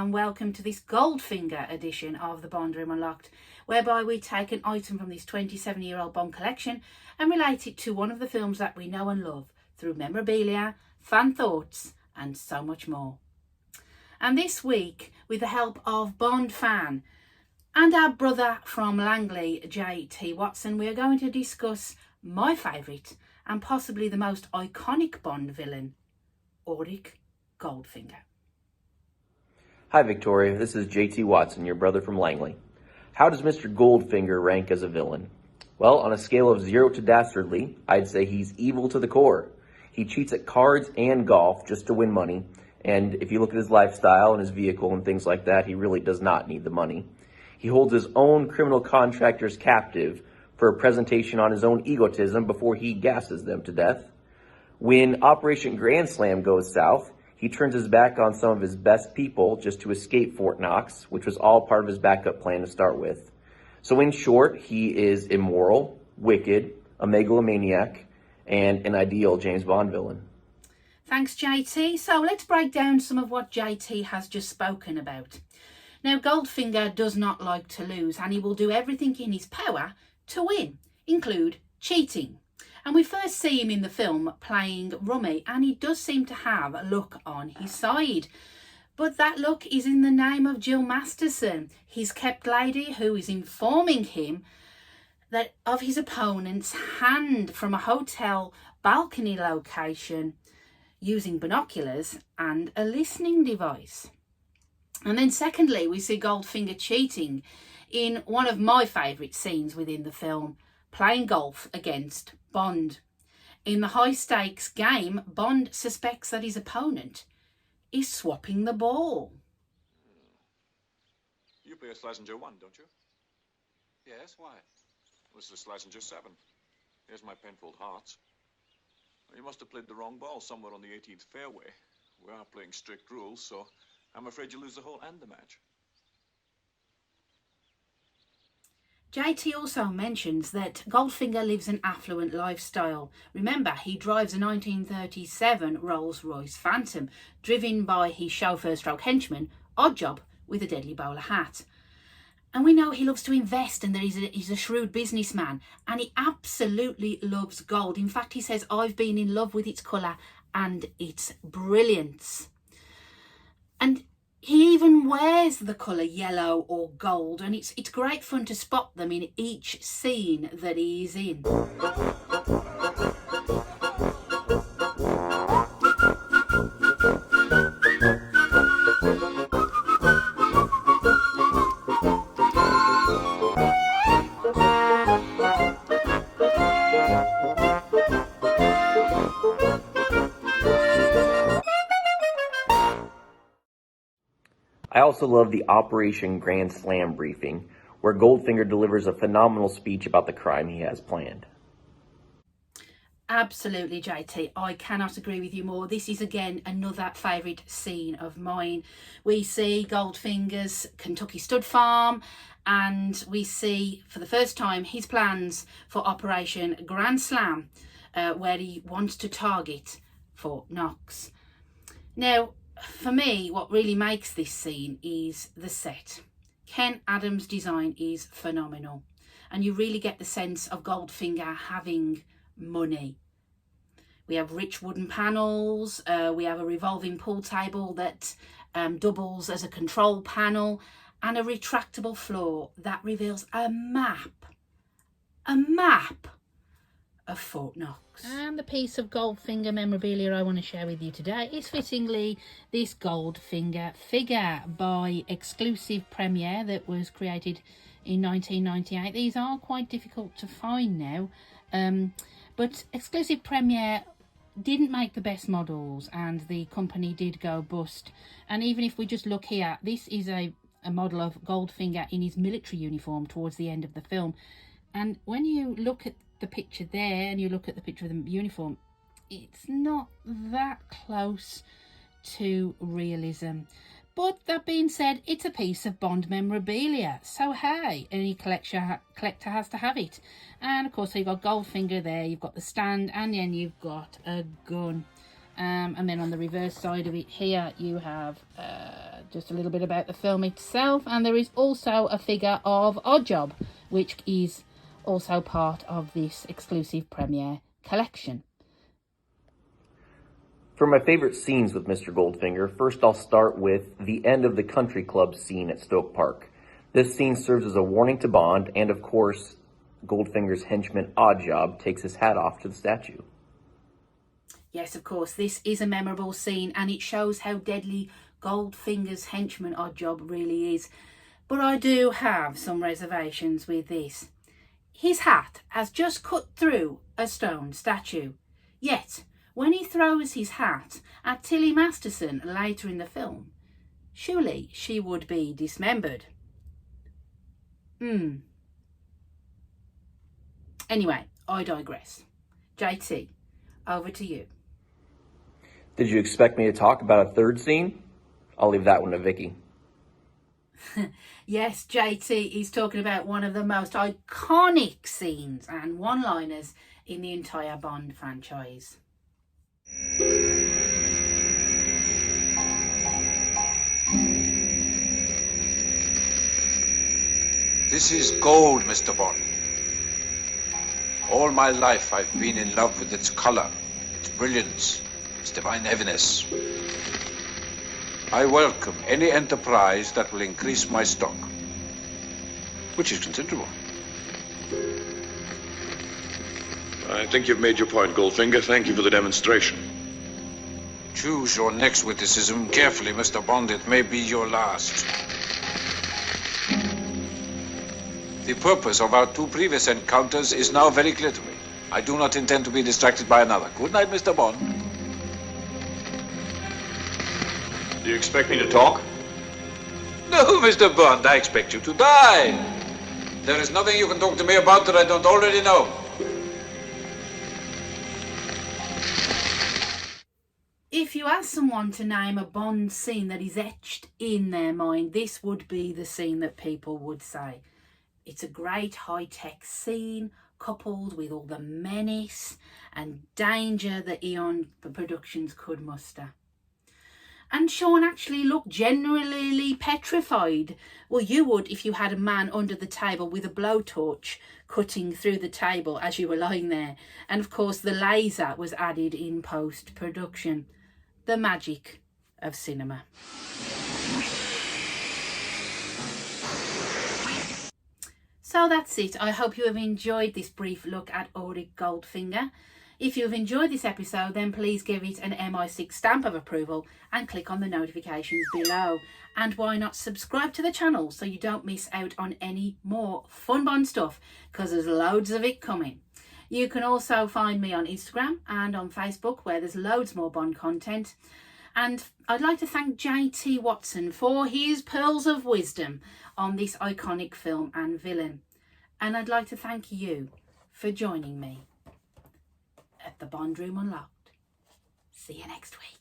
and welcome to this Goldfinger edition of the Bond Room Unlocked, whereby we take an item from this 27-year-old Bond collection and relate it to one of the films that we know and love through memorabilia, fan thoughts and so much more. And this week, with the help of Bond fan and our brother from Langley, J.T. Watson, we are going to discuss my favourite and possibly the most iconic Bond villain, Auric Goldfinger. Hi Victoria, this is J.T. Watson, your brother from Langley. How does Mr. Goldfinger rank as a villain? Well, on a scale of 0 to dastardly, I'd say he's evil to the core. He cheats at cards and golf just to win money, and if you look at his lifestyle and his vehicle and things like that, he really does not need the money. He holds his own criminal contractors captive for a presentation on his own egotism before he gasses them to death. When Operation Grand Slam goes south, he turns his back on some of his best people just to escape Fort Knox, which was all part of his backup plan to start with. So in short, he is immoral, wicked, a megalomaniac, and an ideal James Bond villain. Thanks, JT. So let's break down some of what JT has just spoken about. Now, Goldfinger does not like to lose, and he will do everything in his power to win, include cheating. And we first see him in the film playing rummy, and he does seem to have luck on his side. But that luck is in the name of Jill Masterson, his kept lady, who is informing him that of his opponent's hand from a hotel balcony location using binoculars and a listening device. And then secondly, we see Goldfinger cheating in one of my favourite scenes within the film, playing golf against Bond. In the high-stakes game, Bond suspects that his opponent is swapping the ball. You play a Schlesinger 1, don't you? Yes, why? This is Schlesinger 7. Here's my Penfold hearts. You must have played the wrong ball somewhere on the 18th fairway. We are playing strict rules, so I'm afraid you lose the hole and the match. JT also mentions that Goldfinger lives an affluent lifestyle. Remember, he drives a 1937 Rolls-Royce Phantom, driven by his chauffeur-stroke henchman, Oddjob, with a deadly bowler hat. And we know he loves to invest and that he's a shrewd businessman, and he absolutely loves gold. In fact, he says, I've been in love with its colour and its brilliance. And he even wears the colour yellow or gold, and it's great fun to spot them in each scene that he is in. I also love the Operation Grand Slam briefing, where Goldfinger delivers a phenomenal speech about the crime he has planned. Absolutely, JT. I cannot agree with you more. This is, again, another favourite scene of mine. We see Goldfinger's Kentucky stud farm, and we see, for the first time, his plans for Operation Grand Slam, where he wants to target Fort Knox. Now, for me, what really makes this scene is the set. Ken Adams' design is phenomenal, and you really get the sense of Goldfinger having money. We have rich wooden panels, we have a revolving pool table that doubles as a control panel, and a retractable floor that reveals a map of Fort Knox. And the piece of Goldfinger memorabilia I want to share with you today is fittingly this Goldfinger figure by Exclusive Premiere that was created in 1998. These are quite difficult to find now, but Exclusive Premiere didn't make the best models and the company did go bust. And even if we just look here, this is a model of Goldfinger in his military uniform towards the end of the film. And when you look at the picture there and you look at the picture of the uniform, it's not that close to realism. But that being said, it's a piece of Bond memorabilia, so hey, any collector has to have it. And of course, you've got Goldfinger there, you've got the stand, and then you've got a gun. And then on the reverse side of it here, you have just a little bit about the film itself, and there is also a figure of Oddjob, which is also part of this exclusive premiere collection. For my favorite scenes with Mr. Goldfinger, first I'll start with the end of the country club scene at Stoke Park. This scene serves as a warning to Bond, and of course, Goldfinger's henchman Oddjob takes his hat off to the statue. Yes, of course, this is a memorable scene, and it shows how deadly Goldfinger's henchman Oddjob really is. But I do have some reservations with this. His hat has just cut through a stone statue, yet when he throws his hat at Tilly Masterson later in the film, surely she would be dismembered. Anyway, I digress. JT, over to you. Did you expect me to talk about a third scene? I'll leave that one to Vicky. Yes, JT is talking about one of the most iconic scenes and one-liners in the entire Bond franchise. This is gold, Mr. Bond. All my life I've been in love with its color, its brilliance, its divine heaviness. I welcome any enterprise that will increase my stock, which is considerable. I think you've made your point, Goldfinger. Thank you for the demonstration. Choose your next witticism carefully, Mr. Bond. It may be your last. The purpose of our two previous encounters is now very clear to me. I do not intend to be distracted by another. Good night, Mr. Bond. Do you expect me to talk? No, Mr. Bond, I expect you to die. There is nothing you can talk to me about that I don't already know. If you ask someone to name a Bond scene that is etched in their mind, this would be the scene that people would say. It's a great high-tech scene, coupled with all the menace and danger that EON Productions could muster. And Sean actually looked genuinely petrified. Well, you would if you had a man under the table with a blowtorch cutting through the table as you were lying there. And of course the laser was added in post-production. The magic of cinema. So that's it. I hope you have enjoyed this brief look at Auric Goldfinger. If you've enjoyed this episode, then please give it an MI6 stamp of approval and click on the notifications below. And why not subscribe to the channel so you don't miss out on any more fun Bond stuff, because there's loads of it coming. You can also find me on Instagram and on Facebook, where there's loads more Bond content. And I'd like to thank JT Watson for his pearls of wisdom on this iconic film and villain. And I'd like to thank you for joining me at the Bond Room Unlocked. See you next week.